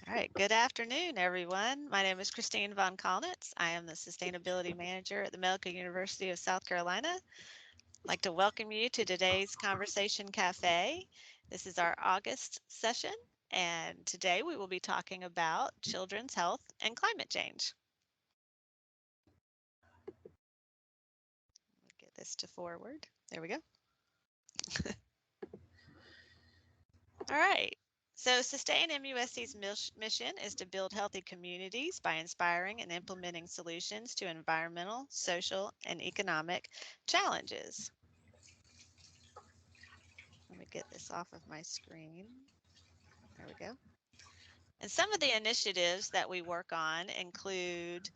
All right, good afternoon, everyone. My name is Christine Von Collins. I am the Sustainability Manager at the Medical University of South Carolina. I'd like to welcome you to today's Conversation Cafe. This is our August session, and today we will be talking about children's health and climate change. Get this to forward. There we go. All right. So Sustain MUSC's mission is to build healthy communities by inspiring and implementing solutions to environmental, social, and economic challenges. Let me get this off of my screen. There we go. And some of the initiatives that we work on include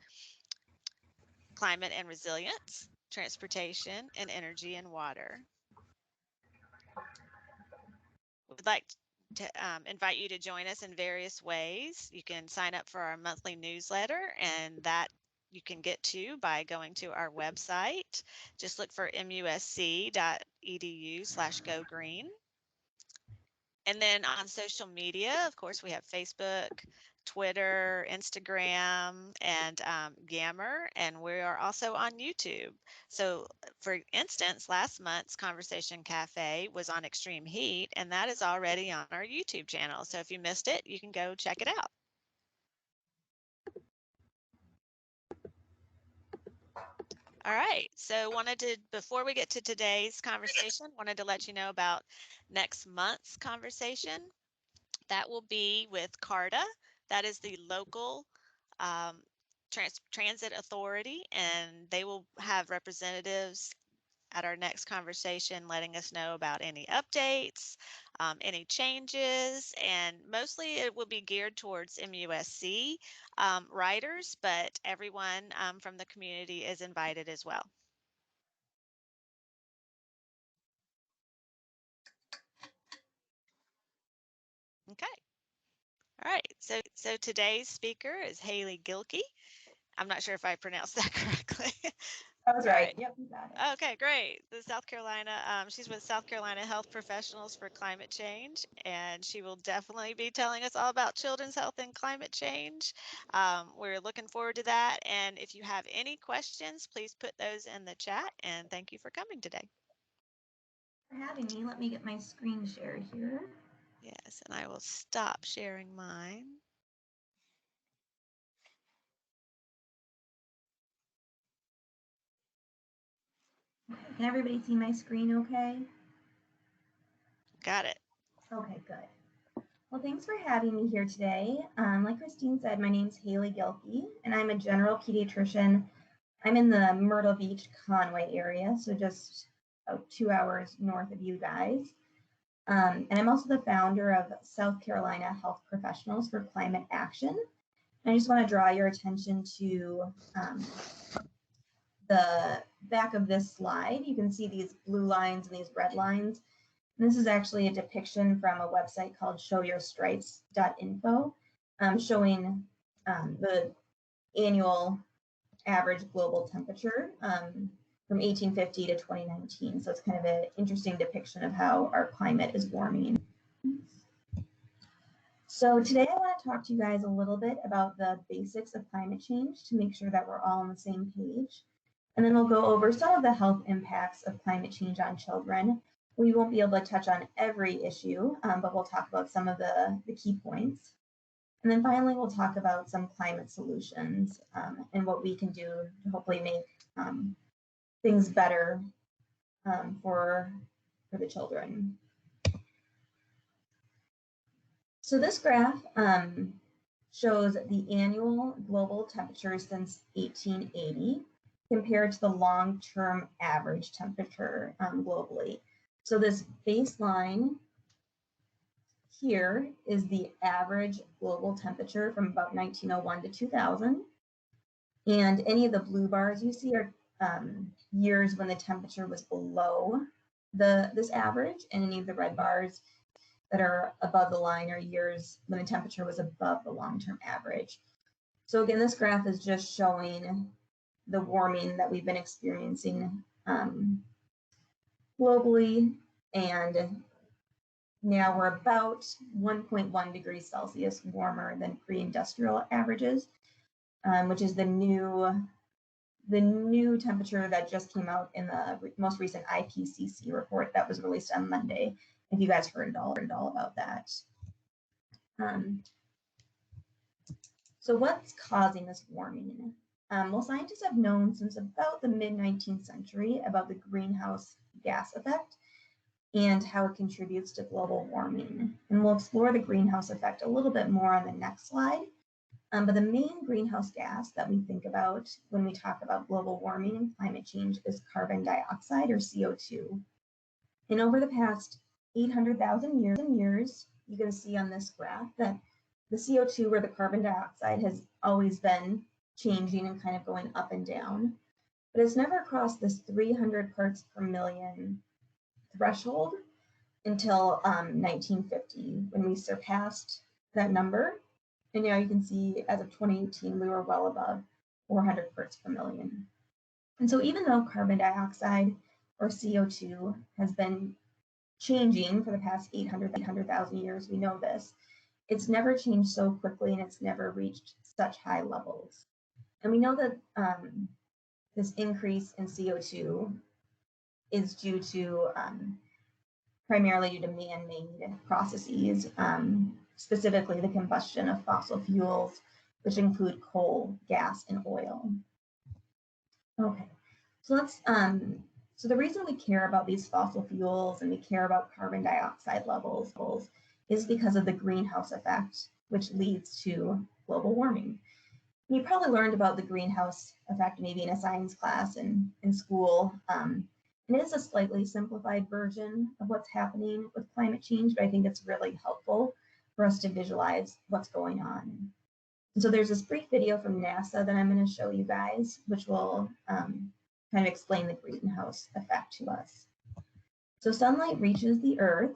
climate and resilience, transportation, and energy and water. We'd like to invite you to join us in various ways. You can sign up for our monthly newsletter, and that you can get to by going to our website. Just look for musc.edu/gogreen. And then on social media, of course, we have Facebook, Twitter, Instagram, and Yammer, and we are also on YouTube. So, for instance, last month's Conversation Cafe was on extreme heat, and that is already on our YouTube channel. So, if you missed it, you can go check it out. All right, so before we get to today's conversation, wanted to let you know about next month's conversation. That will be with CARTA. That is the local transit authority, and they will have representatives at our next conversation letting us know about any updates, any changes, and mostly it will be geared towards MUSC riders, but everyone from the community is invited as well. Okay. All right, so today's speaker is Hayley Guilkey. I'm not sure if I pronounced that correctly. That was right. Yep, you got it. Okay, great. The South Carolina, she's with South Carolina Health Professionals for Climate Change, and she will definitely be telling us all about children's health and climate change. We're looking forward to that. And if you have any questions, please put those in the chat. And thank you for coming today. For having me. Let me get my screen share here. Yes, and I will stop sharing mine. Can everybody see my screen okay? Got it. Okay, good. Well, thanks for having me here today. Like Christine said, my name's Hayley Guilkey, and I'm a general pediatrician. I'm in the Myrtle Beach, Conway area, so just about 2 hours north of you guys. And I'm also the founder of South Carolina Health Professionals for Climate Action. And I just want to draw your attention to the back of this slide. You can see these blue lines and these red lines. And this is actually a depiction from a website called showyourstripes.info, showing the annual average global temperature from 1850 to 2019. So it's kind of an interesting depiction of how our climate is warming. So today I want to talk to you guys a little bit about the basics of climate change to make sure that we're all on the same page. And then we'll go over some of the health impacts of climate change on children. We won't be able to touch on every issue, but we'll talk about some of the key points. And then finally, we'll talk about some climate solutions and what we can do to hopefully make things better for the children. So this graph shows the annual global temperature since 1880 compared to the long-term average temperature globally. So this baseline here is the average global temperature from about 1901 to 2000. And any of the blue bars you see are years when the temperature was below this average, and any of the red bars that are above the line are years when the temperature was above the long-term average. So again, this graph is just showing the warming that we've been experiencing globally and now we're about 1.1 degrees Celsius warmer than pre-industrial averages, which is the new temperature that just came out in the most recent IPCC report that was released on Monday. If you guys heard all about that. So what's causing this warming? Well, scientists have known since about the mid-19th century about the greenhouse gas effect and how it contributes to global warming. And we'll explore the greenhouse effect a little bit more on the next slide. But the main greenhouse gas that we think about when we talk about global warming and climate change is carbon dioxide, or CO2. And over the past 800,000 years, you can see on this graph that the CO2, or the carbon dioxide, has always been changing and kind of going up and down, but it's never crossed this 300 parts per million threshold until 1950, when we surpassed that number. And now you can see as of 2018, we were well above 400 parts per million. And so even though carbon dioxide, or CO2, has been changing for the past 800,000 years, we know this, it's never changed so quickly and it's never reached such high levels. And we know that this increase in CO2 is due to primarily due to man-made processes, specifically the combustion of fossil fuels, which include coal, gas, and oil. Okay, so let's so the reason we care about these fossil fuels and we care about carbon dioxide levels is because of the greenhouse effect, which leads to global warming. You probably learned about the greenhouse effect maybe in a science class in school. And it is a slightly simplified version of what's happening with climate change, but I think it's really helpful for us to visualize what's going on. And so there's this brief video from NASA that I'm going to show you guys, which will kind of explain the greenhouse effect to us. So sunlight reaches the Earth,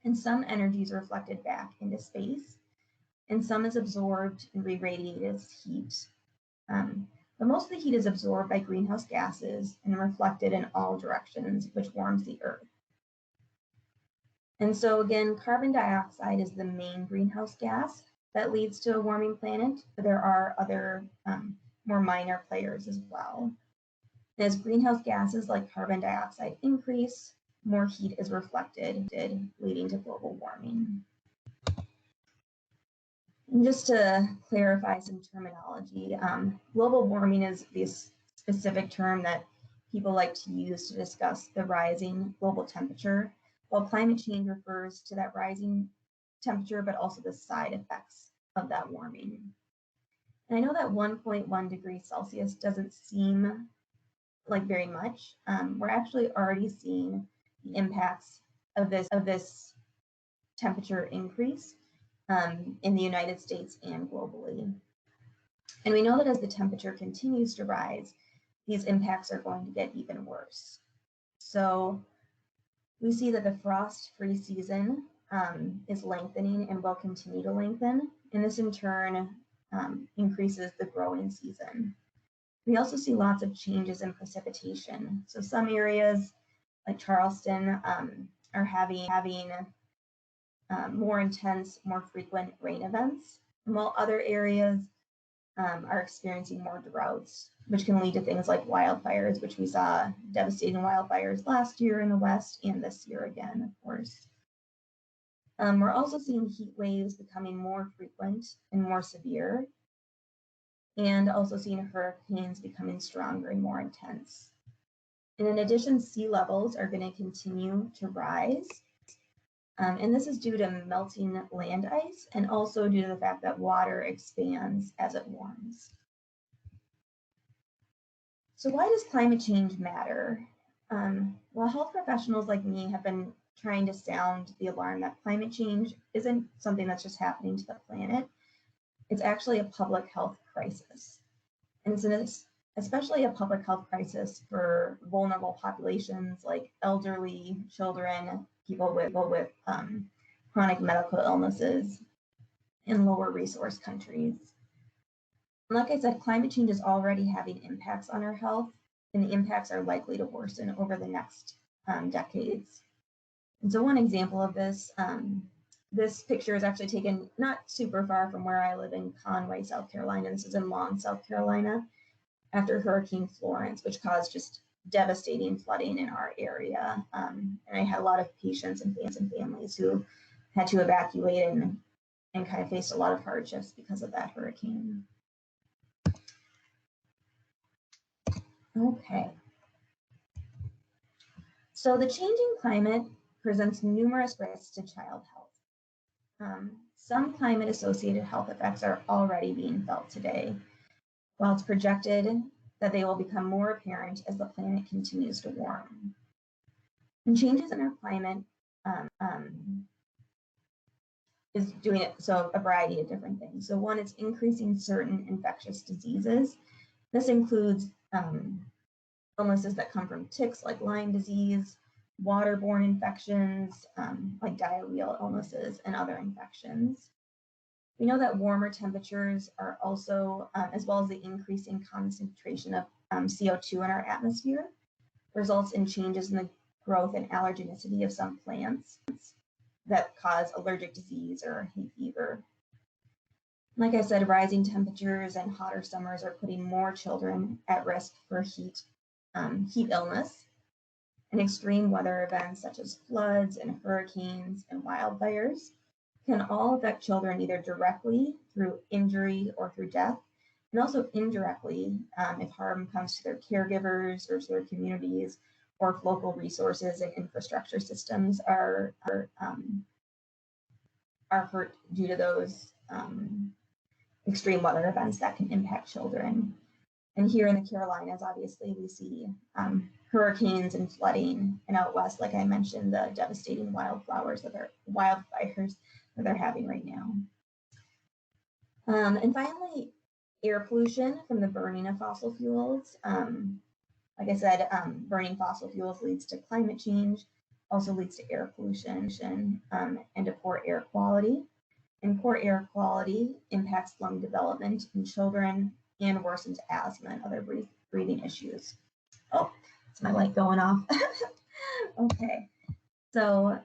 and some energy is reflected back into space, and some is absorbed and re-radiated as heat. But most of the heat is absorbed by greenhouse gases and reflected in all directions, which warms the Earth. And so again, carbon dioxide is the main greenhouse gas that leads to a warming planet, but there are other more minor players as well. As greenhouse gases like carbon dioxide increase, more heat is reflected, leading to global warming. And just to clarify some terminology, global warming is this specific term that people like to use to discuss the rising global temperature, while climate change refers to that rising temperature, but also the side effects of that warming. And I know that 1.1 degrees Celsius doesn't seem like very much. We're actually already seeing the impacts of this temperature increase in the United States and globally. And we know that as the temperature continues to rise, these impacts are going to get even worse. So we see that the frost-free season is lengthening and will continue to lengthen, and this in turn increases the growing season. We also see lots of changes in precipitation. So some areas like Charleston are having more intense, more frequent rain events, while other areas are experiencing more droughts, which can lead to things like wildfires, which we saw devastating wildfires last year in the West and this year again, of course. We're also seeing heat waves becoming more frequent and more severe, and also seeing hurricanes becoming stronger and more intense. And in addition, sea levels are going to continue to rise. And this is due to melting land ice and also due to the fact that water expands as it warms. So why does climate change matter? Well, health professionals like me have been trying to sound the alarm that climate change isn't something that's just happening to the planet. It's actually a public health crisis. And it's especially a public health crisis for vulnerable populations like elderly, children, people with chronic medical illnesses in lower resource countries. And like I said, climate change is already having impacts on our health, and the impacts are likely to worsen over the next decades. And so one example of this, this picture is actually taken not super far from where I live in Conway, South Carolina. This is in Long, South Carolina, after Hurricane Florence, which caused just devastating flooding in our area. And I had a lot of patients and families who had to evacuate and kind of faced a lot of hardships because of that hurricane. Okay. So the changing climate presents numerous risks to child health. Some climate-associated health effects are already being felt today, while it's projected that they will become more apparent as the planet continues to warm. And changes in our climate is doing it, so a variety of different things. So one is increasing certain infectious diseases. This includes illnesses that come from ticks like Lyme disease, waterborne infections like diarrheal illnesses, and other infections. We know that warmer temperatures are also, as well as the increasing concentration of CO2 in our atmosphere, results in changes in the growth and allergenicity of some plants that cause allergic disease or hay fever. Like I said, rising temperatures and hotter summers are putting more children at risk for heat illness, and extreme weather events such as floods and hurricanes and wildfires can all affect children either directly through injury or through death, and also indirectly if harm comes to their caregivers or to their communities, or if local resources and infrastructure systems are hurt due to those extreme weather events that can impact children. And here in the Carolinas, obviously, we see hurricanes and flooding, and out west, like I mentioned, the devastating wildfires that they're having right now. And finally, air pollution from the burning of fossil fuels. Like I said, burning fossil fuels leads to climate change, also leads to air pollution and to poor air quality. And poor air quality impacts lung development in children and worsens asthma and other breathing issues. Oh, it's my light going off. Okay, so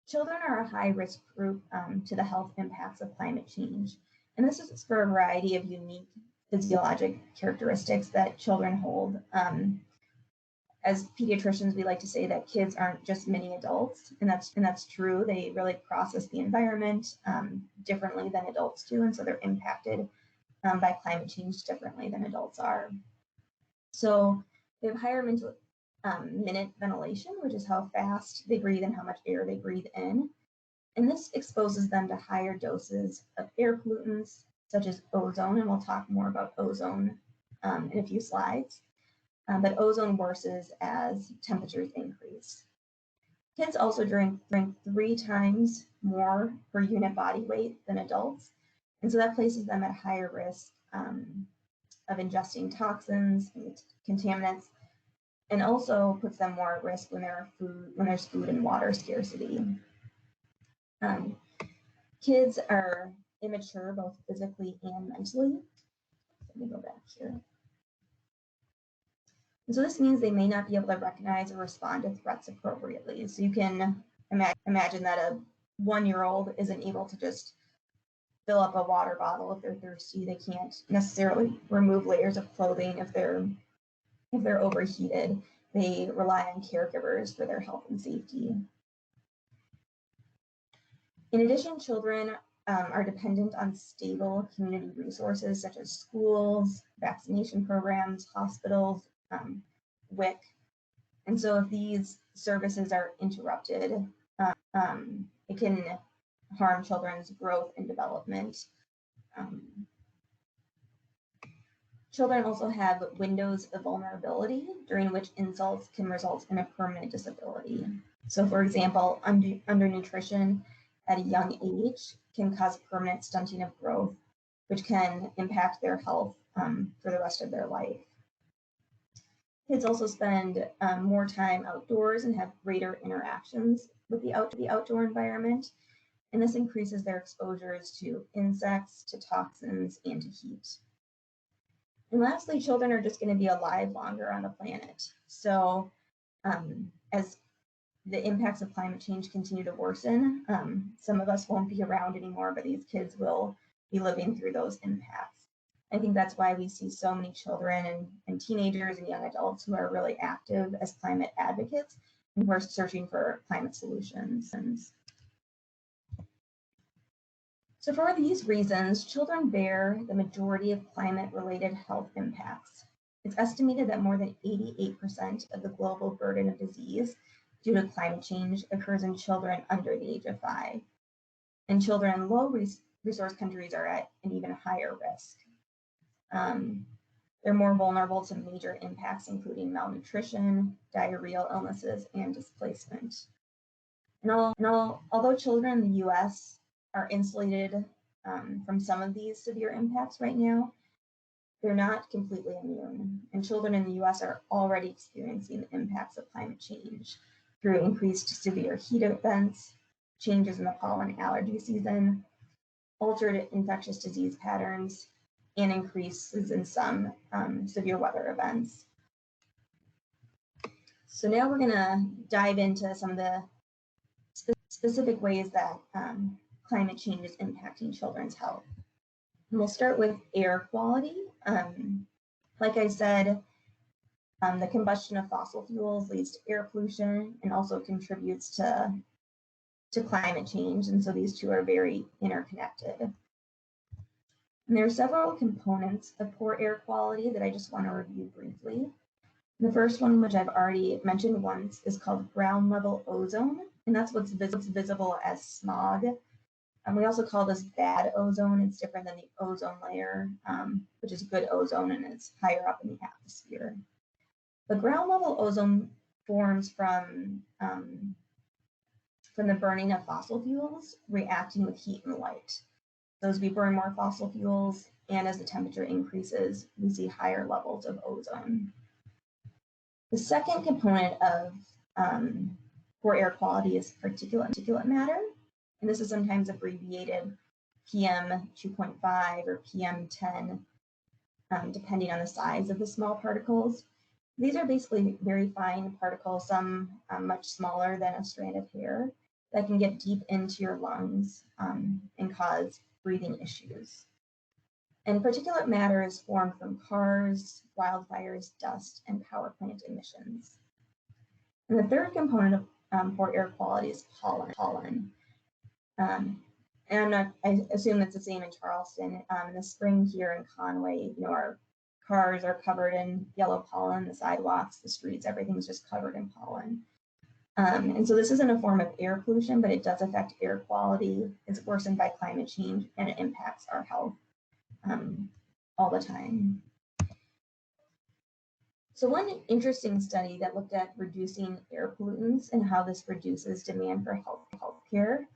children are a high-risk group to the health impacts of climate change. And this is for a variety of unique physiologic characteristics that children hold. As pediatricians, we like to say that kids aren't just mini adults, and that's true. They really process the environment differently than adults do, and so they're impacted by climate change differently than adults are. So they have higher minute ventilation, which is how fast they breathe and how much air they breathe in. And this exposes them to higher doses of air pollutants, such as ozone, and we'll talk more about ozone in a few slides. But ozone worsens as temperatures increase. Kids also drink 3 times more per unit body weight than adults. And so that places them at higher risk of ingesting toxins and contaminants, and also puts them more at risk when there's food and water scarcity. Kids are immature both physically and mentally. Let me go back here. And so this means they may not be able to recognize or respond to threats appropriately. So you can imagine that a 1-year-old isn't able to just fill up a water bottle if they're thirsty. They can't necessarily remove layers of clothing if they're overheated. They rely on caregivers for their health and safety. In addition, children are dependent on stable community resources such as schools, vaccination programs, hospitals, WIC. And so if these services are interrupted, it can harm children's growth and development. Children also have windows of vulnerability during which insults can result in a permanent disability. So for example, undernutrition at a young age can cause permanent stunting of growth, which can impact their health for the rest of their life. Kids also spend more time outdoors and have greater interactions with the outdoor environment, and this increases their exposures to insects, to toxins, and to heat. And lastly, children are just going to be alive longer on the planet. So as the impacts of climate change continue to worsen. Some of us won't be around anymore, but these kids will be living through those impacts. I think that's why we see so many children and teenagers and young adults who are really active as climate advocates and who are searching for climate solutions. So for these reasons, children bear the majority of climate-related health impacts. It's estimated that more than 88% of the global burden of disease due to climate change occurs in children under the age of 5. And children in low resource countries are at an even higher risk. They're more vulnerable to major impacts, including malnutrition, diarrheal illnesses, and displacement. And although children in the US are insulated from some of these severe impacts right now, they're not completely immune. And children in the US are already experiencing the impacts of climate change through increased severe heat events, changes in the pollen allergy season, altered infectious disease patterns, and increases in some severe weather events. So now we're gonna dive into some of the specific ways that climate change is impacting children's health. And we'll start with air quality. Like I said, the combustion of fossil fuels leads to air pollution and also contributes to climate change. And so these two are very interconnected. And there are several components of poor air quality that I just want to review briefly. The first one, which I've already mentioned once, is called ground level ozone, and that's what's visible as smog. And we also call this bad ozone. It's different than the ozone layer, which is good ozone and it's higher up in the atmosphere. The ground level ozone forms from the burning of fossil fuels reacting with heat and light. So as we burn more fossil fuels and as the temperature increases, we see higher levels of ozone. The second component of poor air quality is particulate matter, and this is sometimes abbreviated PM 2.5 or PM 10, depending on the size of the small particles. These are basically very fine particles, some much smaller than a strand of hair, that can get deep into your lungs and cause breathing issues. And particulate matter is formed from cars, wildfires, dust, and power plant emissions. And the third component of poor air quality is pollen. And I assume that's the same in Charleston. In the spring here in Conway, our cars are covered in yellow pollen, the sidewalks, the streets, everything's just covered in pollen. And so this isn't a form of air pollution, but it does affect air quality. It's worsened by climate change and it impacts our health all the time. So one interesting study that looked at reducing air pollutants and how this reduces demand for healthcare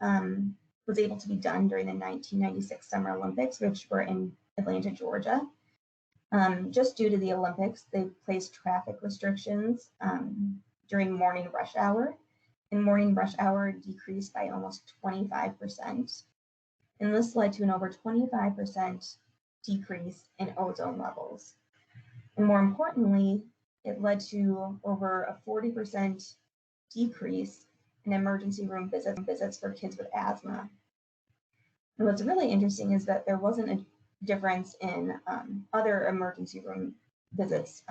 was able to be done during the 1996 Summer Olympics, which were in Atlanta, Georgia. Just due to the Olympics, they placed traffic restrictions during morning rush hour, and morning rush hour decreased by almost 25%. And this led to an over 25% decrease in ozone levels. And more importantly, it led to over a 40% decrease in emergency room visits for kids with asthma. And what's really interesting is that there wasn't a difference in other emergency room visits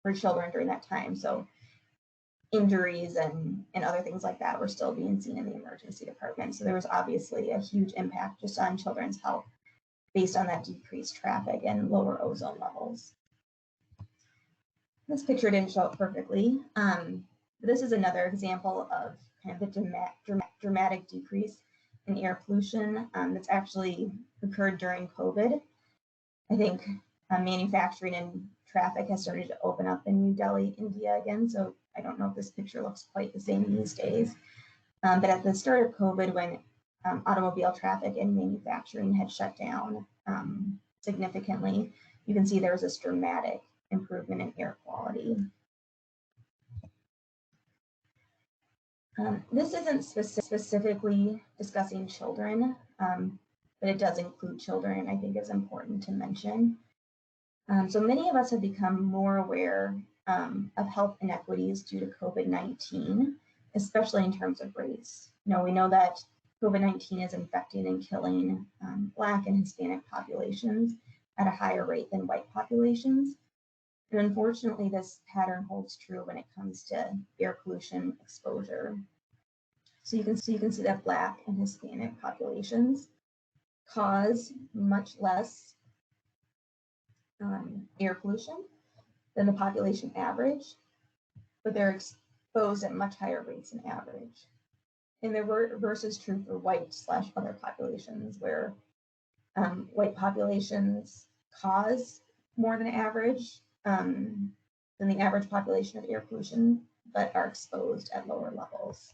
for children during that time. So injuries and other things like that were still being seen in the emergency department. So there was obviously a huge impact just on children's health based on that decreased traffic and lower ozone levels. This picture didn't show it perfectly. This is another example of kind of the dramatic decrease in air pollution that's actually occurred during COVID. I think manufacturing and traffic has started to open up in New Delhi, India again. So I don't know if this picture looks quite the same these days. But at the start of COVID, when automobile traffic and manufacturing had shut down significantly, you can see there was this dramatic improvement in air quality. This isn't specifically discussing children, but it does include children, and I think is important to mention. So many of us have become more aware of health inequities due to COVID-19, especially in terms of race. We know that COVID-19 is infecting and killing Black and Hispanic populations at a higher rate than white populations. And unfortunately, this pattern holds true when it comes to air pollution exposure. So you can see that Black and Hispanic populations cause much less air pollution than the population average, but they're exposed at much higher rates than average. And the reverse is true for white/other populations, where white populations cause more than average than the average population of air pollution, but are exposed at lower levels.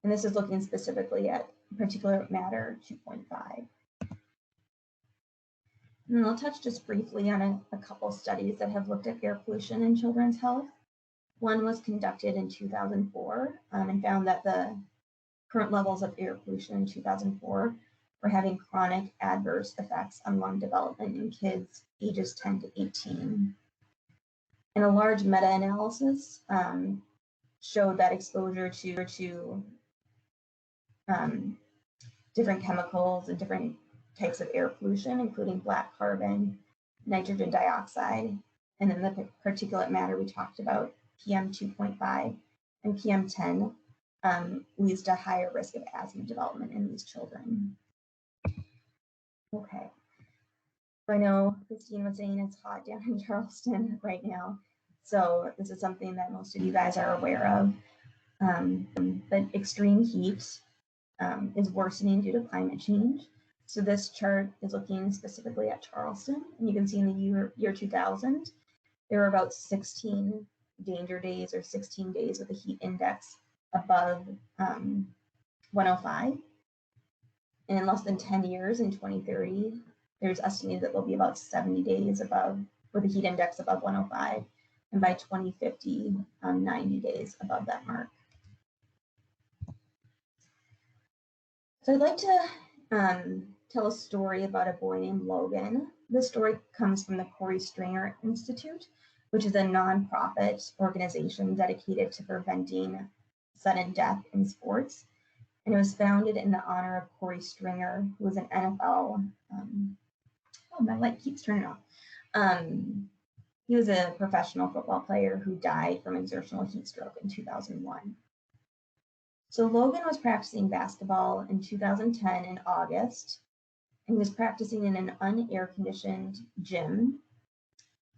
And this is looking specifically at particulate matter 2.5. And I'll touch just briefly on a couple studies that have looked at air pollution in children's health. One was conducted in 2004 and found that the current levels of air pollution in 2004 were having chronic adverse effects on lung development in kids ages 10 to 18. And a large meta-analysis showed that exposure to different chemicals and different types of air pollution, including black carbon, nitrogen dioxide, and then the particulate matter we talked about, PM 2.5 and PM 10, leads to higher risk of asthma development in these children. Okay. I know Christine was saying it's hot down in Charleston right now, so this is something that most of you guys are aware of. But extreme heat is worsening due to climate change. So this chart is looking specifically at Charleston, and you can see in the year 2000, there were about 16 danger days or 16 days with a heat index above 105. And in less than 10 years, in 2030, there's estimated that there'll be about 70 days with a heat index above 105. And by 2050, 90 days above that mark. So I'd like to tell a story about a boy named Logan. This story comes from the Corey Stringer Institute, which is a nonprofit organization dedicated to preventing sudden death in sports. And it was founded in the honor of Corey Stringer, who was an NFL, oh, my light keeps turning off. He was a professional football player who died from exertional heat stroke in 2001. So Logan was practicing basketball in 2010 in August, and he was practicing in an unair-conditioned gym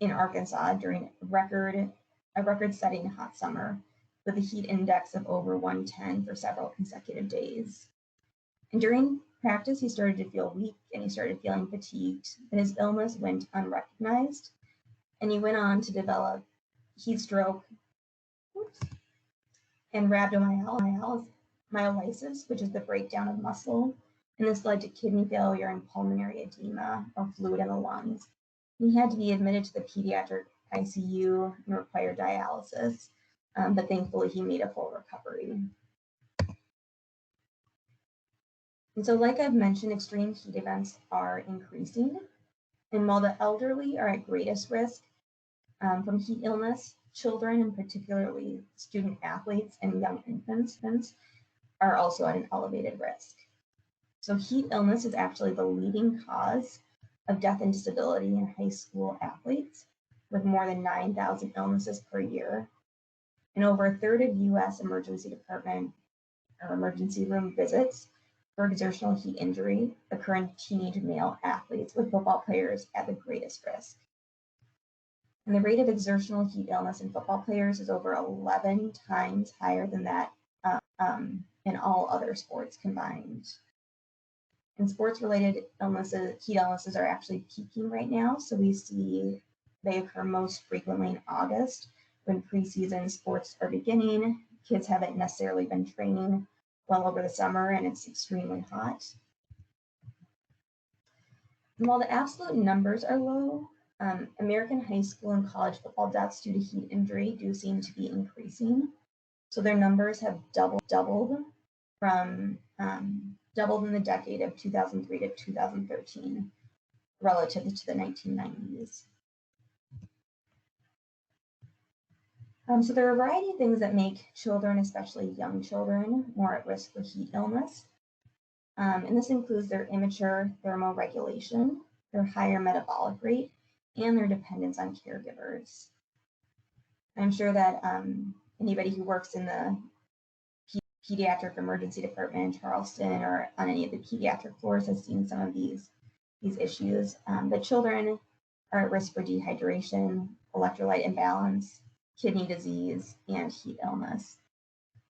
in Arkansas during a record-setting hot summer with a heat index of over 110 for several consecutive days. And during practice, he started to feel weak and he started feeling fatigued, and his illness went unrecognized. And he went on to develop heat stroke and rhabdomyolysis, which is the breakdown of muscle. And this led to kidney failure and pulmonary edema or fluid in the lungs. He had to be admitted to the pediatric ICU and require dialysis, but thankfully he made a full recovery. And so like I've mentioned, extreme heat events are increasing. And while the elderly are at greatest risk from heat illness, children, and particularly student athletes and young infants, are also at an elevated risk. So heat illness is actually the leading cause of death and disability in high school athletes, with more than 9,000 illnesses per year. And over a third of US emergency department or emergency room visits for exertional heat injury occur in teenage male athletes, with football players at the greatest risk. And the rate of exertional heat illness in football players is over 11 times higher than that in all other sports combined. And sports-related illnesses, heat illnesses, are actually peaking right now. So we see they occur most frequently in August when preseason sports are beginning. Kids haven't necessarily been training well over the summer and it's extremely hot. And while the absolute numbers are low, American high school and college football deaths due to heat injury do seem to be increasing. So their numbers have doubled in the decade of 2003 to 2013 relative to the 1990s. So there are a variety of things that make children, especially young children, more at risk for heat illness. And this includes their immature thermoregulation, their higher metabolic rate, and their dependence on caregivers. I'm sure that anybody who works in the pediatric emergency department in Charleston or on any of the pediatric floors has seen some of these issues. But children are at risk for dehydration, electrolyte imbalance, kidney disease, and heat illness.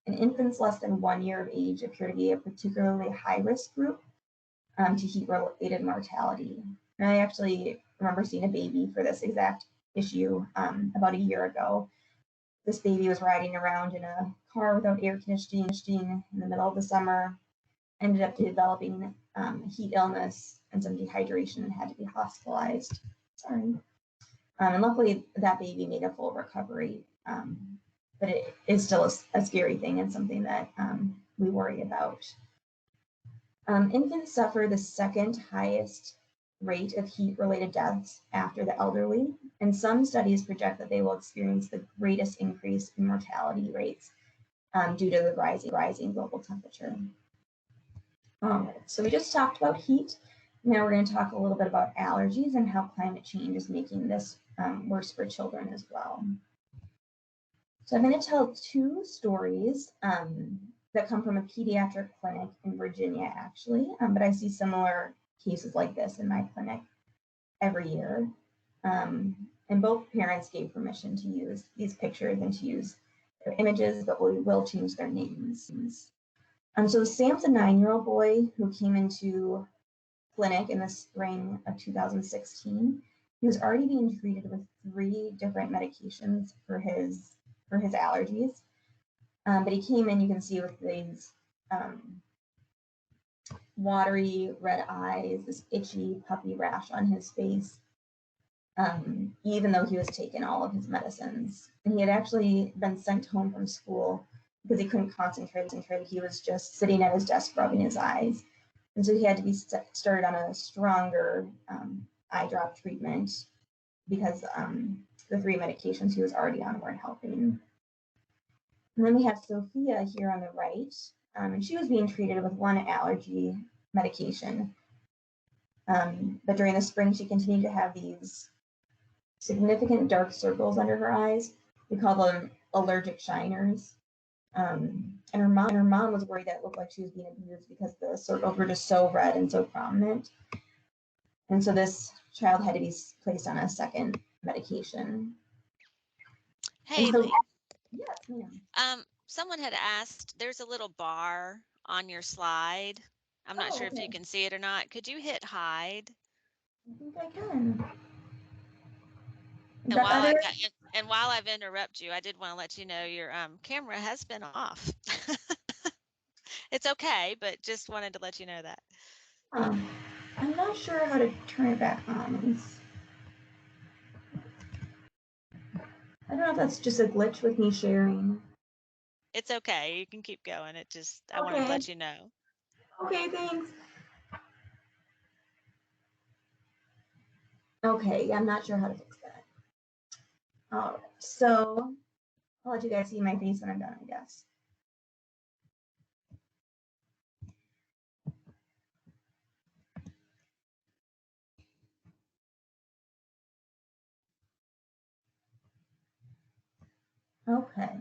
And infants less than 1 year of age appear to be a particularly high-risk group to heat-related mortality. And I actually remember seeing a baby for this exact issue about a year ago. This baby was riding around in a car without air conditioning in the middle of the summer, ended up developing heat illness and some dehydration and had to be hospitalized. Sorry. And luckily that baby made a full recovery, but it is still a scary thing and something that we worry about. Infants suffer the second highest rate of heat-related deaths after the elderly, and some studies project that they will experience the greatest increase in mortality rates due to the rising global temperature. All right, so we just talked about heat. Now we're going to talk a little bit about allergies and how climate change is making this worse for children as well. So I'm going to tell two stories that come from a pediatric clinic in Virginia, actually, but I see similar cases like this in my clinic every year. And both parents gave permission to use these pictures and to use their images, but we will change their names. So Sam's a 9-year-old boy who came into clinic in the spring of 2016. He was already being treated with 3 different medications for his allergies. But he came in, you can see, with these watery red eyes, this itchy puppy rash on his face, even though he was taking all of his medicines. And he had actually been sent home from school because he couldn't concentrate. He was just sitting at his desk rubbing his eyes. And so he had to be started on a stronger eye drop treatment because the 3 medications he was already on weren't helping. And then we have Sophia here on the right, and she was being treated with 1 allergy medication. But during the spring, she continued to have these significant dark circles under her eyes. We call them allergic shiners. And her mom was worried that it looked like she was being abused because the circles were just so red and so prominent. And so this child had to be placed on a 2nd medication. Hayley, yes, ma'am. Someone had asked, there's a little bar on your slide. I'm not sure if you can see it or not. Could you hit hide? I think I can. And while I've interrupted you, I did want to let you know your camera has been off. It's okay, but just wanted to let you know that. I'm not sure how to turn it back on. I don't know if that's just a glitch with me sharing. It's okay. You can keep going. I wanted to let you know. Okay, thanks. Okay, I'm not sure how to fix that. All right, so I'll let you guys see my face when I'm done, I guess. Okay.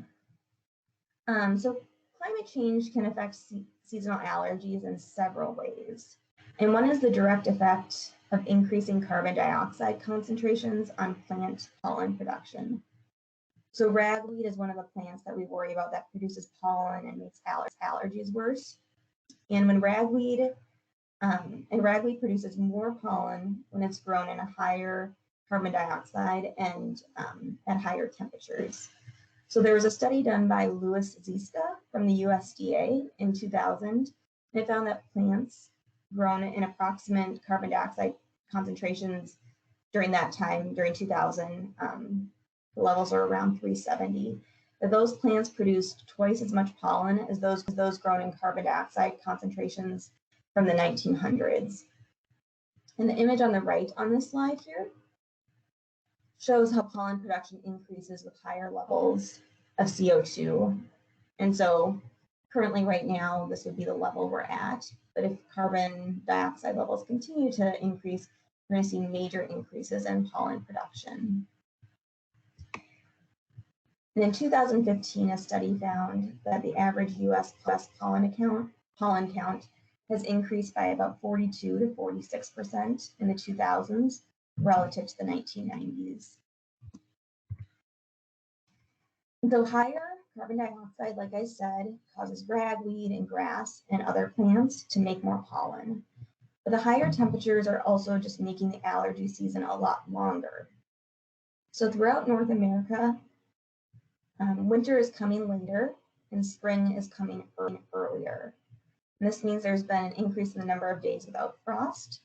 So climate change can affect seasonal allergies in several ways. And one is the direct effect of increasing carbon dioxide concentrations on plant pollen production. So ragweed is one of the plants that we worry about that produces pollen and makes allergies worse. And when ragweed produces more pollen when it's grown in a higher carbon dioxide and at higher temperatures. So there was a study done by Louis Ziska from the USDA in 2000, and it found that plants grown in approximate carbon dioxide concentrations during that time, during 2000, the levels are around 370. That those plants produced twice as much pollen as those grown in carbon dioxide concentrations from the 1900s. And the image on the right on this slide here shows how pollen production increases with higher levels of CO2. And so currently right now, this would be the level we're at. But if carbon dioxide levels continue to increase, we're going to see major increases in pollen production. And in 2015, a study found that the average US pollen count has increased by about 42 to 46% in the 2000s relative to the 1990s. And so higher carbon dioxide, like I said, causes ragweed and grass and other plants to make more pollen. But the higher temperatures are also just making the allergy season a lot longer. So throughout North America, winter is coming later and spring is coming earlier. And this means there's been an increase in the number of days without frost.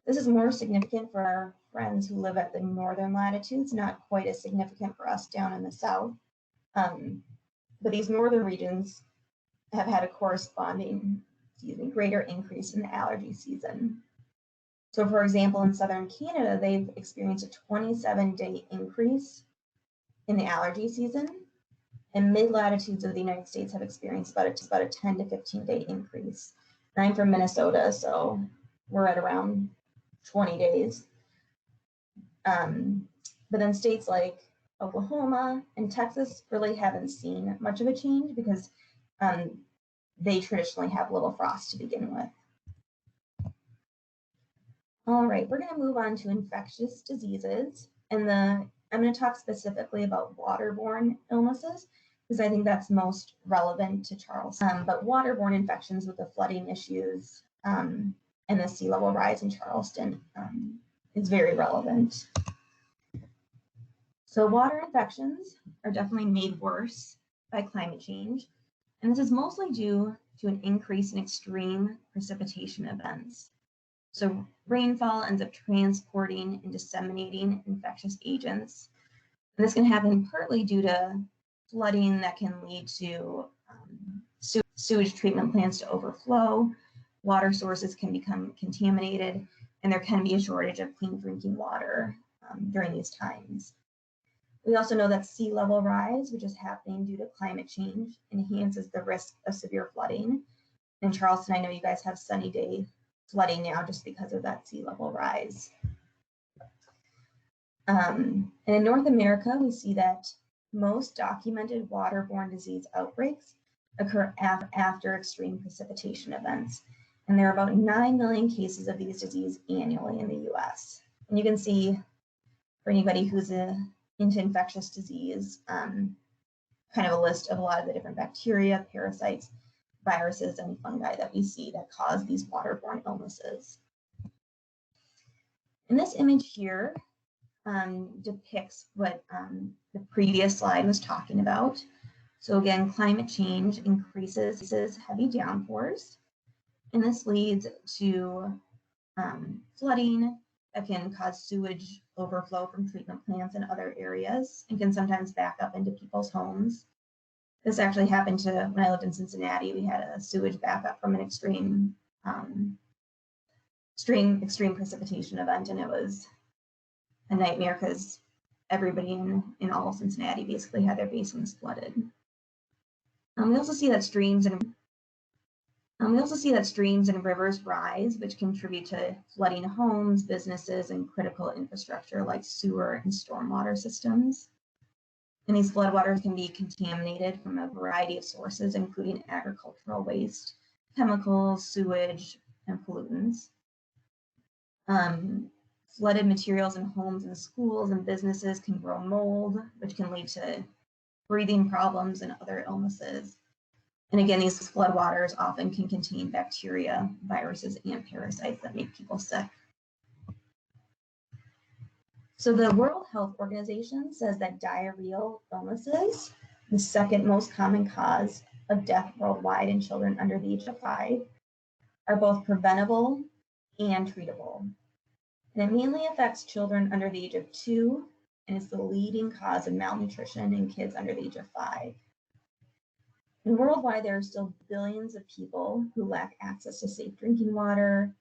This is more significant for our friends who live at the northern latitudes, not quite as significant for us down in the south. But these northern regions have had a corresponding, greater increase in the allergy season. So for example, in southern Canada, they've experienced a 27-day increase in the allergy season, and mid-latitudes of the United States have experienced about a 10 to 15-day increase. And I'm from Minnesota, so we're at around 20 days. But then states like Oklahoma and Texas really haven't seen much of a change because they traditionally have little frost to begin with. All right, we're going to move on to infectious diseases. And I'm going to talk specifically about waterborne illnesses because I think that's most relevant to Charleston. But waterborne infections with the flooding issues and the sea level rise in Charleston is very relevant. So water infections are definitely made worse by climate change. And this is mostly due to an increase in extreme precipitation events. So rainfall ends up transporting and disseminating infectious agents. And this can happen partly due to flooding that can lead to sewage treatment plants to overflow, water sources can become contaminated, and there can be a shortage of clean drinking water during these times. We also know that sea level rise, which is happening due to climate change, enhances the risk of severe flooding. In Charleston, I know you guys have sunny day flooding now just because of that sea level rise. And in North America, we see that most documented waterborne disease outbreaks occur after extreme precipitation events. And there are about 9 million cases of these diseases annually in the US. And you can see for anybody who's into infectious disease, kind of a list of a lot of the different bacteria, parasites, viruses, and fungi that we see that cause these waterborne illnesses. And this image here depicts what the previous slide was talking about. So again, climate change increases heavy downpours, and this leads to flooding that can cause sewage overflow from treatment plants in other areas and can sometimes back up into people's homes. This actually happened when I lived in Cincinnati. We had a sewage backup from an extreme precipitation event, and it was a nightmare because everybody in all of Cincinnati basically had their basements flooded. We also see that streams and rivers rise, which contribute to flooding homes, businesses, and critical infrastructure like sewer and stormwater systems. And these floodwaters can be contaminated from a variety of sources, including agricultural waste, chemicals, sewage, and pollutants. Flooded materials in homes and schools and businesses can grow mold, which can lead to breathing problems and other illnesses. And again, these floodwaters often can contain bacteria, viruses, and parasites that make people sick. So the World Health Organization says that diarrheal illnesses, the second most common cause of death worldwide in children under the age of 5, are both preventable and treatable. And it mainly affects children under the age of 2 and is the leading cause of malnutrition in kids under the age of 5. And worldwide, there are still billions of people who lack access to safe drinking water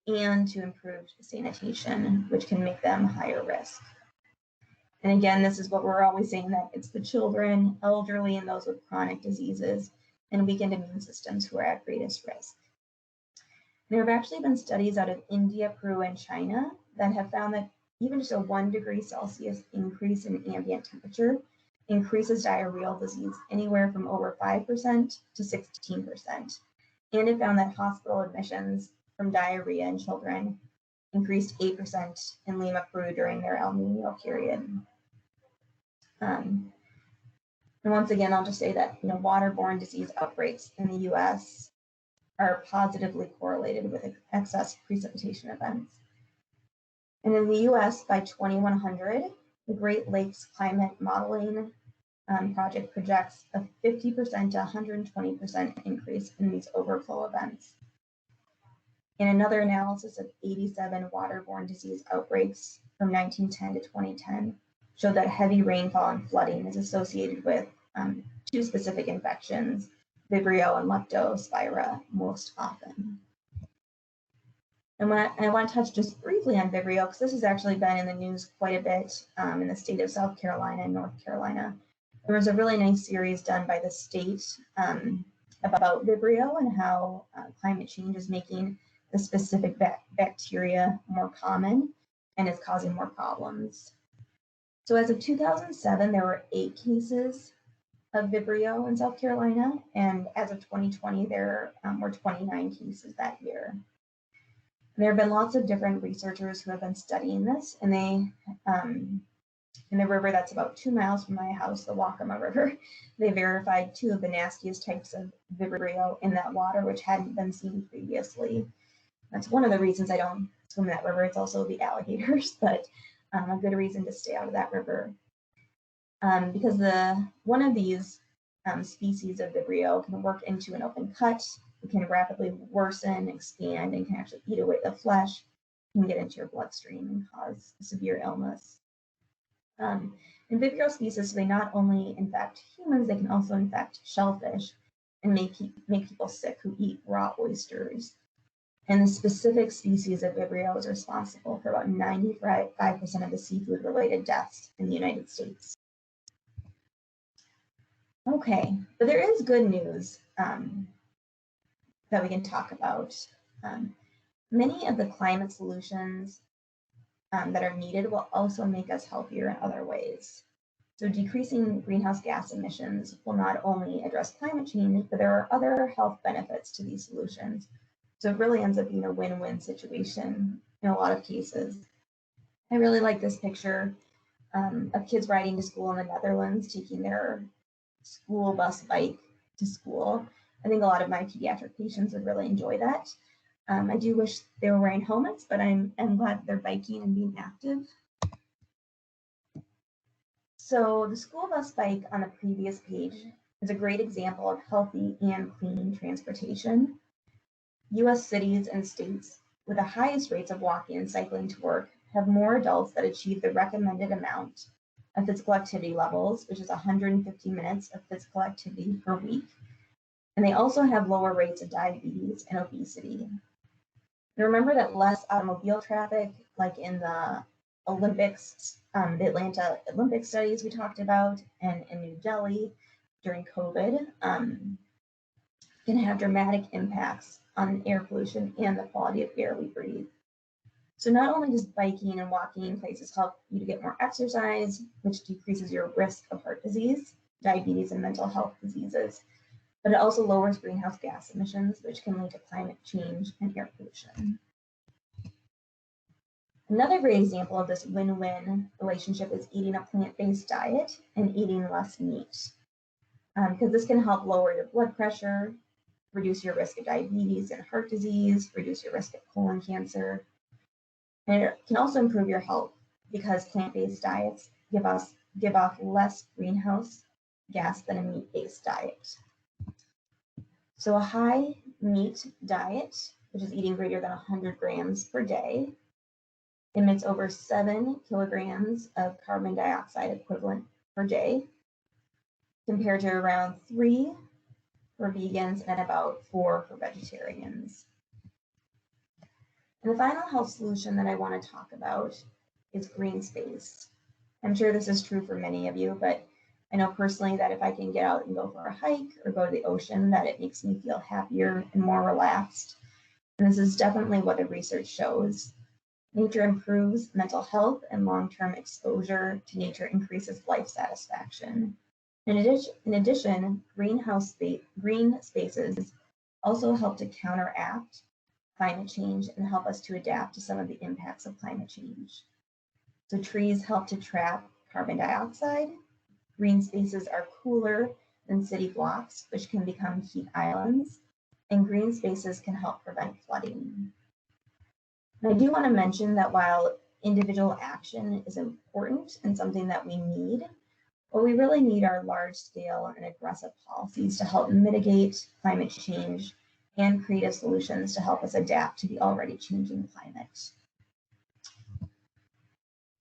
and to improved sanitation, which can make them higher risk. And again, this is what we're always saying, that it's the children, elderly, and those with chronic diseases and weakened immune systems who are at greatest risk. There have actually been studies out of India, Peru, and China that have found that even just a 1 degree Celsius increase in ambient temperature increases diarrheal disease anywhere from over 5% to 16%. And it found that hospital admissions from diarrhea in children increased 8% in Lima, Peru during their El Nino period. And once again, I'll just say that waterborne disease outbreaks in the US are positively correlated with excess precipitation events. And in the US, by 2100, the Great Lakes Climate Modeling Project projects a 50% to 120% increase in these overflow events. In another analysis of 87 waterborne disease outbreaks from 1910 to 2010 showed that heavy rainfall and flooding is associated with two specific infections, Vibrio and Leptospira, most often. And I want to touch just briefly on Vibrio, because this has actually been in the news quite a bit in the state of South Carolina and North Carolina. There was a really nice series done by the state about Vibrio and how climate change is making the specific bacteria more common and is causing more problems. So as of 2007, there were 8 cases of Vibrio in South Carolina, and as of 2020, there were 29 cases that year. There have been lots of different researchers who have been studying this, and they, in the river that's about 2 miles from my house, the Waccamaw River, they verified 2 of the nastiest types of Vibrio in that water, which hadn't been seen previously. That's one of the reasons I don't swim that river. It's also the alligators, but a good reason to stay out of that river. Because one of these species of Vibrio can work into an open cut, it can rapidly worsen, expand, and can actually eat away the flesh, can get into your bloodstream and cause severe illness. In Vibrio species, they not only infect humans, they can also infect shellfish and make people sick who eat raw oysters. And the specific species of Vibrio is responsible for about 95% of the seafood-related deaths in the United States. Okay, but there is good news that we can talk about. Many of the climate solutions that are needed will also make us healthier in other ways. So decreasing greenhouse gas emissions will not only address climate change, but there are other health benefits to these solutions. So it really ends up being a win-win situation in a lot of cases. I really like this picture of kids riding to school in the Netherlands, taking their school bus bike to school. I think a lot of my pediatric patients would really enjoy that. I do wish they were wearing helmets, but I'm glad they're biking and being active. So the school bus bike on the previous page is a great example of healthy and clean transportation. US cities and states with the highest rates of walking and cycling to work have more adults that achieve the recommended amount of physical activity levels, which is 150 minutes of physical activity per week. And they also have lower rates of diabetes and obesity. And remember that less automobile traffic, like in the Olympics, the Atlanta Olympic studies we talked about, and in New Delhi during COVID, can have dramatic impacts on air pollution and the quality of air we breathe. So not only does biking and walking in places help you to get more exercise, which decreases your risk of heart disease, diabetes, and mental health diseases, but it also lowers greenhouse gas emissions, which can lead to climate change and air pollution. Another great example of this win-win relationship is eating a plant-based diet and eating less meat, because this can help lower your blood pressure, reduce your risk of diabetes and heart disease, reduce your risk of colon cancer. And it can also improve your health because plant-based diets give off less greenhouse gas than a meat-based diet. So a high meat diet, which is eating greater than 100 grams per day, emits over 7 kilograms of carbon dioxide equivalent per day, compared to around 3 for vegans and about 4 for vegetarians. And the final health solution that I want to talk about is green space. I'm sure this is true for many of you, but I know personally that if I can get out and go for a hike or go to the ocean, that it makes me feel happier and more relaxed. And this is definitely what the research shows. Nature improves mental health, and long-term exposure to nature increases life satisfaction. In addition, green spaces also help to counteract climate change and help us to adapt to some of the impacts of climate change. So trees help to trap carbon dioxide. Green spaces are cooler than city blocks, which can become heat islands, and green spaces can help prevent flooding. And I do want to mention that while individual action is important and something that we need, what we really need are large-scale and aggressive policies to help mitigate climate change and creative solutions to help us adapt to the already changing climate.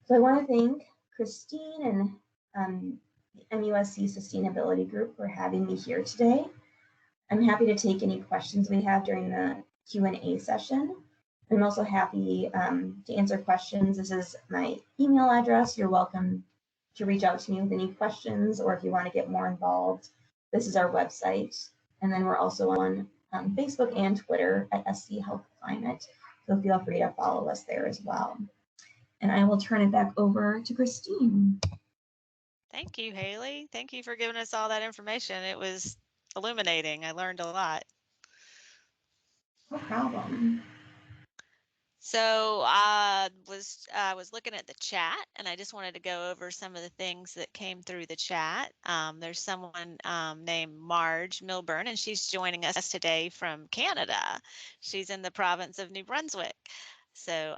So I want to thank Christine and the MUSC Sustainability Group for having me here today. I'm happy to take any questions we have during the Q&A session. I'm also happy to answer questions. This is my email address. You're welcome to reach out to me with any questions, or if you want to get more involved, this is our website. And then we're also on Facebook and Twitter at SC Health Climate. So feel free to follow us there as well. And I will turn it back over to Christine. Thank you, Hayley. Thank you for giving us all that information. It was illuminating. I learned a lot. No problem. So I was looking at the chat, and I just wanted to go over some of the things that came through the chat. There's someone named Marge Milburn, and she's joining us today from Canada. She's in the province of New Brunswick. So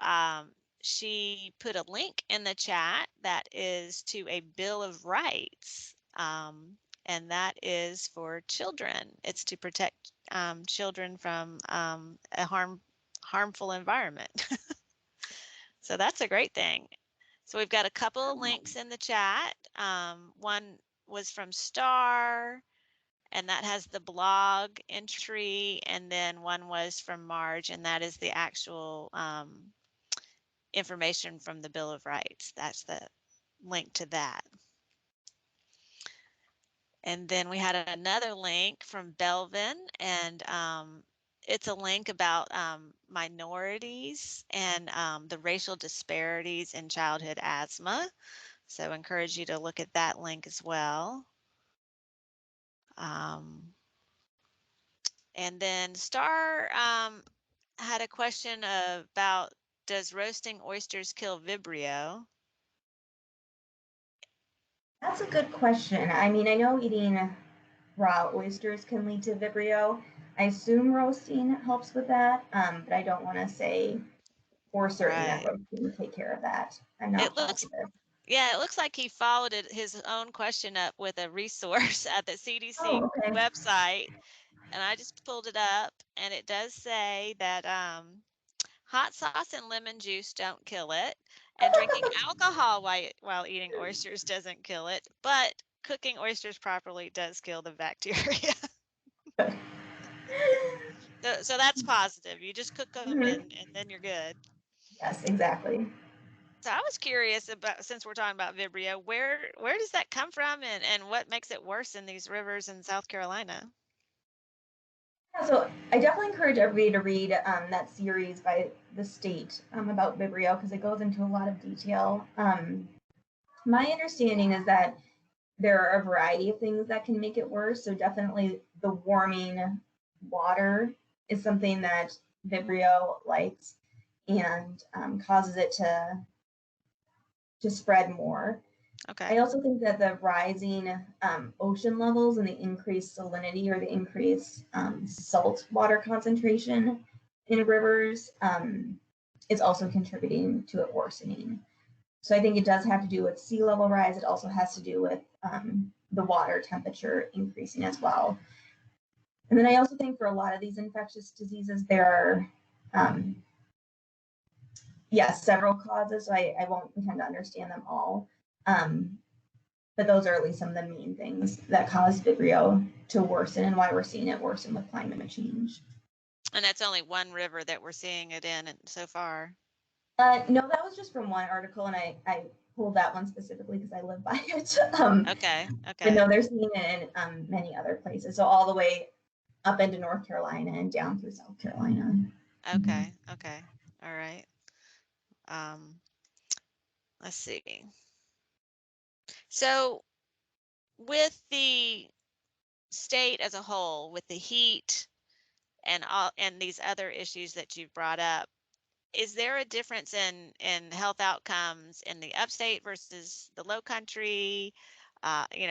she put a link in the chat that is to a Bill of Rights, and that is for children. It's to protect children from a harmful environment. So that's a great thing. So we've got a couple of links in the chat. One was from Star, and that has the blog entry, and then one was from Marge, and that is the actual information from the Bill of Rights. That's the link to that. And then we had another link from Belvin, and it's a link about minorities and the racial disparities in childhood asthma. So I encourage you to look at that link as well. And then Star had a question about, does roasting oysters kill Vibrio? That's a good question. I mean, I know eating raw oysters can lead to Vibrio. I assume roasting helps with that, but I don't want to say for certain that roasting would take care of that. I'm not positive. Yeah, it looks like he followed his own question up with a resource at the CDC website, and I just pulled it up, and it does say that hot sauce and lemon juice don't kill it, and drinking alcohol while eating oysters doesn't kill it, but cooking oysters properly does kill the bacteria. So that's positive. You just cook them and then you're good. Yes, exactly. So I was curious about, since we're talking about Vibrio, where does that come from, and what makes it worse in these rivers in South Carolina? Yeah, so I definitely encourage everybody to read that series by the state about Vibrio, because it goes into a lot of detail. My understanding is that there are a variety of things that can make it worse. So definitely the warming water is something that Vibrio likes and causes it to spread more. Okay. I also think that the rising ocean levels and the increased salinity, or the increased salt water concentration in rivers is also contributing to it worsening. So I think it does have to do with sea level rise. It also has to do with the water temperature increasing as well. And then I also think for a lot of these infectious diseases, there are, several causes. So I won't pretend to understand them all. But those are at least some of the main things that cause Vibrio to worsen, and why we're seeing it worsen with climate change. And that's only one river that we're seeing it in so far. No, that was just from one article, and I pull that one specifically because I live by it. Okay. But no, they're seeing it in many other places. So all the way up into North Carolina and down through South Carolina. Okay. Okay. All right. Let's see. So with the state as a whole, with the heat and these other issues that you've brought up, is there a difference in health outcomes in the upstate versus the low country?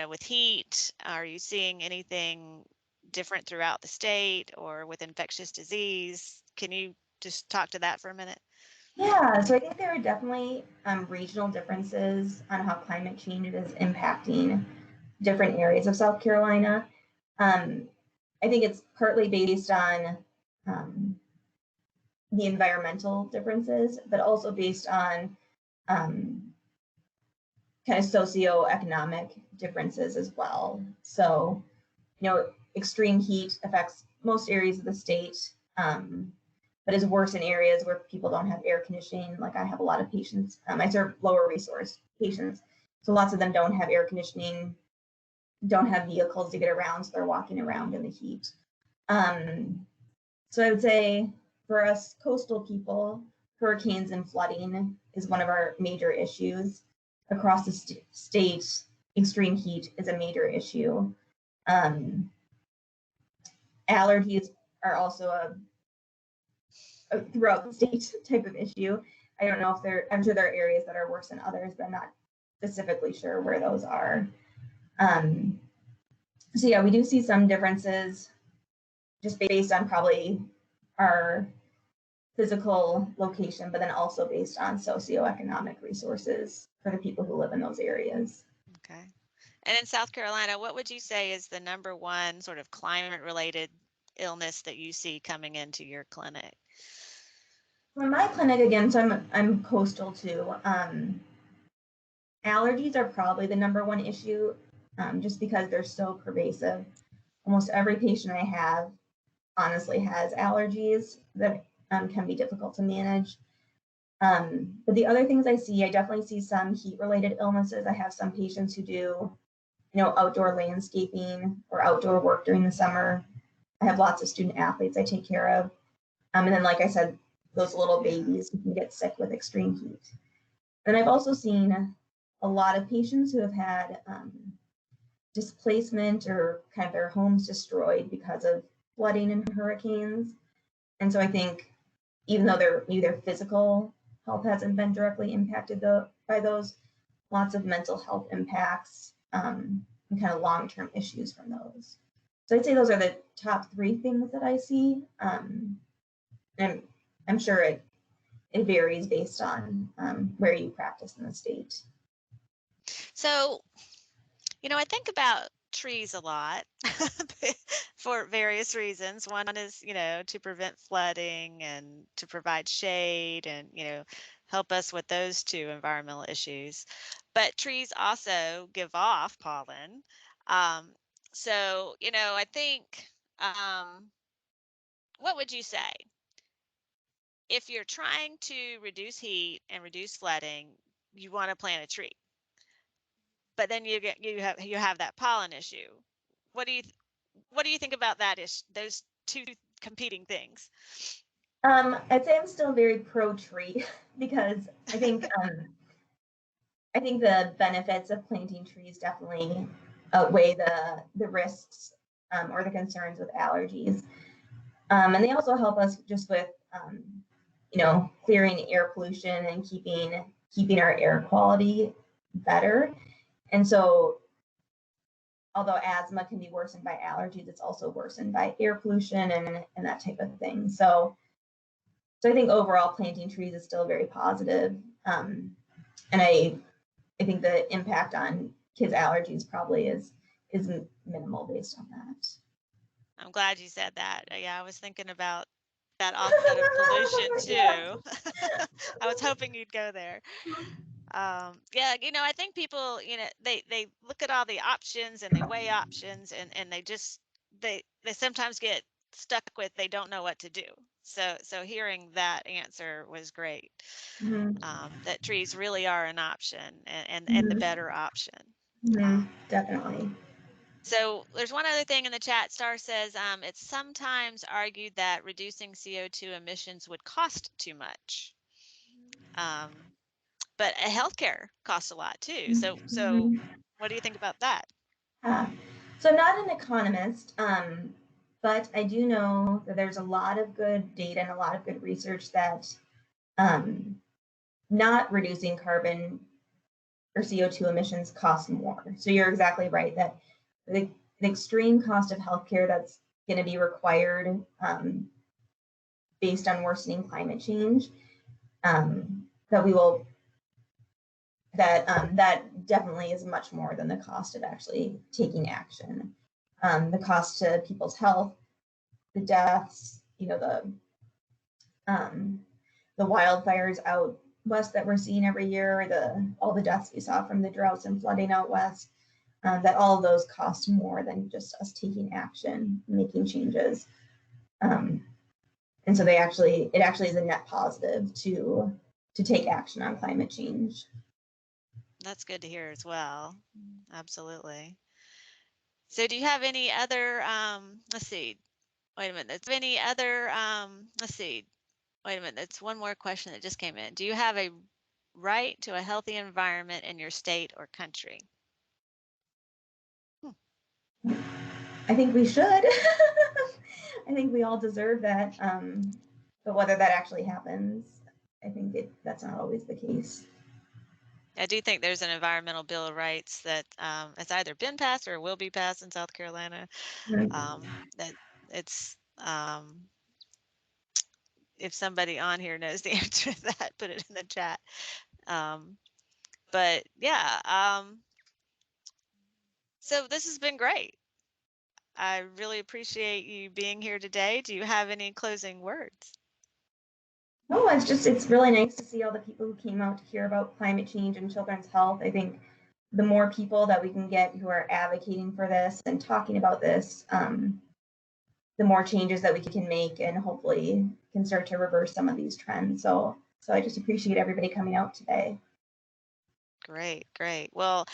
With heat, are you seeing anything different throughout the state or with infectious disease? Can you just talk to that for a minute? Yeah, so I think there are definitely regional differences on how climate change is impacting different areas of South Carolina. I think it's partly based on the environmental differences, but also based on kind of socioeconomic differences as well. So, extreme heat affects most areas of the state, but is worse in areas where people don't have air conditioning. Like I have a lot of patients, I serve lower resource patients, so lots of them don't have air conditioning, don't have vehicles to get around, so they're walking around in the heat. So I would say for us coastal people, hurricanes and flooding is one of our major issues. Across the state, extreme heat is a major issue. Allergies are also a throughout the state type of issue. I don't know if I'm sure there are areas that are worse than others, but I'm not specifically sure where those are. So yeah, we do see some differences just based on probably our physical location, but then also based on socioeconomic resources for the people who live in those areas. Okay. And in South Carolina, what would you say is the number one sort of climate related illness that you see coming into your clinic? For my clinic, again, so I'm coastal too. Allergies are probably the number one issue, just because they're so pervasive. Almost every patient I have honestly has allergies that can be difficult to manage. But the other things I definitely see some heat-related illnesses. I have some patients who do, outdoor landscaping or outdoor work during the summer. I have lots of student athletes I take care of. And then, like I said, those little babies who can get sick with extreme heat. And I've also seen a lot of patients who have had displacement or kind of their homes destroyed because of flooding and hurricanes. And so I think even though their physical health hasn't been directly impacted by those, lots of mental health impacts and kind of long-term issues from those. So I'd say those are the top three things that I see. And I'm sure it varies based on where you practice in the state. So, I think about trees a lot for various reasons. One is, to prevent flooding and to provide shade and, help us with those two environmental issues. But trees also give off pollen. So, I think, what would you say? If you're trying to reduce heat and reduce flooding, you want to plant a tree. But then you have that pollen issue. What do you think about that those two competing things? I'd say I'm still very pro tree because I think the benefits of planting trees definitely outweigh the risks or the concerns with allergies. And they also help us just with clearing air pollution and keeping our air quality better. And so although asthma can be worsened by allergies, it's also worsened by air pollution and that type of thing. So I think overall planting trees is still very positive. And I think the impact on kids' allergies probably is minimal based on that. I'm glad you said that. Yeah, I was thinking about that offset of pollution too. I was hoping you'd go there. Yeah, I think people, they look at all the options and they weigh options and they sometimes get stuck with they don't know what to do. So hearing that answer was great. Mhm. That trees really are an option and the Mhm. better option. Mhm. Definitely. So there's one other thing in the chat. Star says it's sometimes argued that reducing CO2 emissions would cost too much. But healthcare costs a lot too. So Mhm. what do you think about that? So I'm not an economist, but I do know that there's a lot of good data and a lot of good research that not reducing carbon or CO2 emissions costs more. So you're exactly right that the extreme cost of healthcare that's going to be required based on worsening climate change, that we will that definitely is much more than the cost of actually taking action. The cost to people's health, the deaths, the wildfires out west that we're seeing every year, all the deaths we saw from the droughts and flooding out west, that all of those cost more than just us taking action, making changes. And so it actually is a net positive to take action on climate change. That's good to hear as well. Absolutely. So do you have any other, let's see, wait a minute. Any other, let's see, wait a minute. That's one more question that just came in. Do you have a right to a healthy environment in your state or country? I think we should. I think we all deserve that. But whether that actually happens, I think that's not always the case. I do think there's an environmental bill of rights that has either been passed or will be passed in South Carolina. That it's if somebody on here knows the answer to that, put it in the chat. But yeah, so this has been great. I really appreciate you being here today. Do you have any closing words? No, it's really nice to see all the people who came out to hear about climate change and children's health. I think the more people that we can get who are advocating for this and talking about this, the more changes that we can make and hopefully can start to reverse some of these trends. So I just appreciate everybody coming out today. Great, great. Well,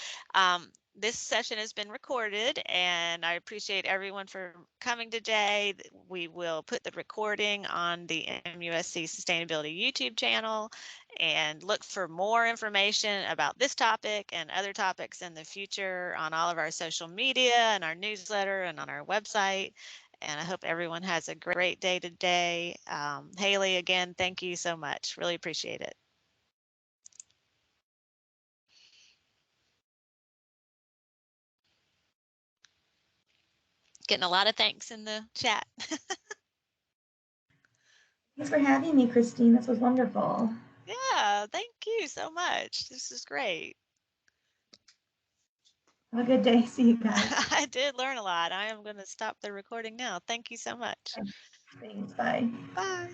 this session has been recorded, and I appreciate everyone for coming today. We will put the recording on the MUSC Sustainability YouTube channel, and look for more information about this topic and other topics in the future on all of our social media and our newsletter and on our website. And I hope everyone has a great day today. Hayley, again, thank you so much. Really appreciate it. Getting a lot of thanks in the chat. Thanks for having me, Christine. This was wonderful. Yeah, thank you so much. This is great. Have a good day. See you guys. I did learn a lot. I am going to stop the recording now. Thank you so much. Thanks. Bye. Bye.